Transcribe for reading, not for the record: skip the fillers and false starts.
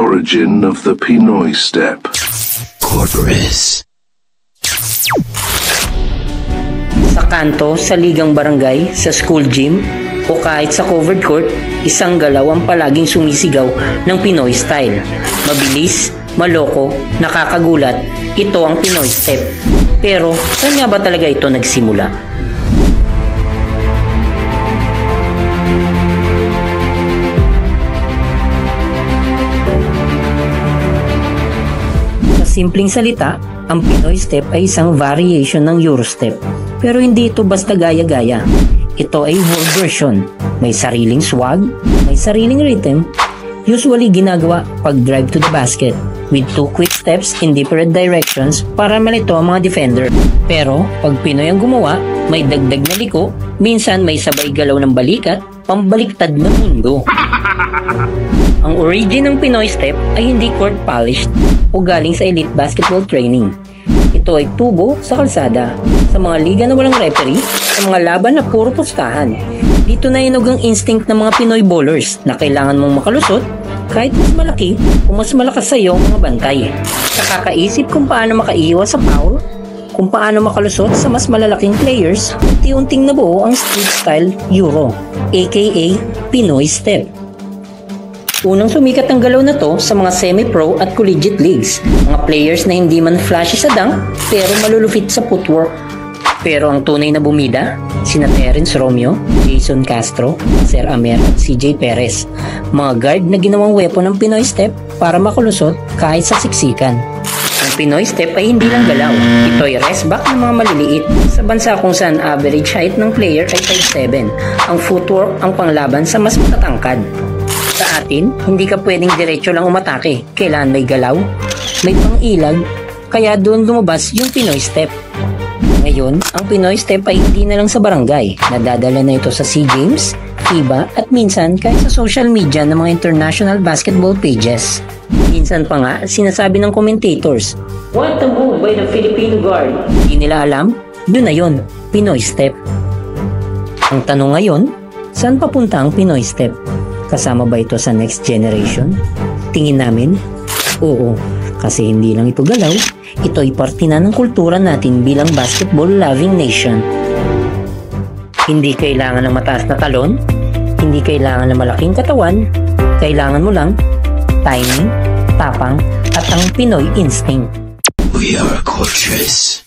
origin of the Pinoy step. Corporate. Sa kanto, sa ligang barangay, sa school gym, o kahit sa covered court, isang galaw ang palaging sumisigaw ng Pinoy style. Mabilis, maloko, nakakagulat, ito ang Pinoy step. Pero, saan nga ba talaga ito nagsimula? Sa simpleng salita, ang Pinoy step ay isang variation ng Eurostep. Pero hindi ito basta gaya-gaya. Ito ay whole version. May sariling swag, may sariling rhythm. Usually ginagawa pag drive to the basket with 2 quick steps in different directions para malito ang mga defender. Pero pag Pinoy ang gumawa, may dagdag na liko, minsan may sabay galaw ng balikat, pambaliktad na mundo. Ang origin ng Pinoy step ay hindi court polished o galing sa elite basketball training. Ito ay tubo sa kalsada, sa mga liga na walang referee, sa mga laban na puro pustahan. Dito na inog ang instinct ng mga Pinoy bowlers na kailangan mong makalusot kahit mas malaki o mas malakas sa iyo ang mga bantay. Nakakaisip kung paano makaiiwas sa foul, kung paano makalusot sa mas malalaking players, unti-unting nabuo ang street style Euro, aka Pinoy step. Unang sumikat ang galaw na to sa mga semi-pro at collegiate leagues. Mga players na hindi man flashy sa dunk pero malulupit sa footwork. Pero ang tunay na bumida, sina Terence Romeo, Jason Castro, Sir Amer at CJ Perez. Mga guard na ginawang weapon ng Pinoy step para makalusot kahit sa siksikan. Ang Pinoy step ay hindi lang galaw. Ito ay rest back ng mga maliliit. Sa bansa kung saan average height ng player ay 5'7", ang footwork ang panglaban sa mas matatangkad. Sa atin, hindi ka pwedeng diretso lang umatake. Kailangan may galaw, may pang-ilag, kaya doon lumabas yung Pinoy step. Ngayon, ang Pinoy step ay hindi na lang sa barangay. Nadadala na ito sa SEA Games, FIBA at minsan kahit sa social media ng mga international basketball pages. Minsan pa nga, sinasabi ng commentators, "What a move by the Filipino guard!" Hindi nila alam, yun na yun, Pinoy step. Ang tanong ngayon, saan papunta ang Pinoy step? Kasama ba ito sa next generation? Tingin namin, oo, kasi hindi lang ito galaw, ito ay parte na ng kultura natin bilang basketball-loving nation. Hindi kailangan ng mataas na talon, hindi kailangan ng malaking katawan, kailangan mo lang timing, tapang, at ang Pinoy instinct. We are Corporate.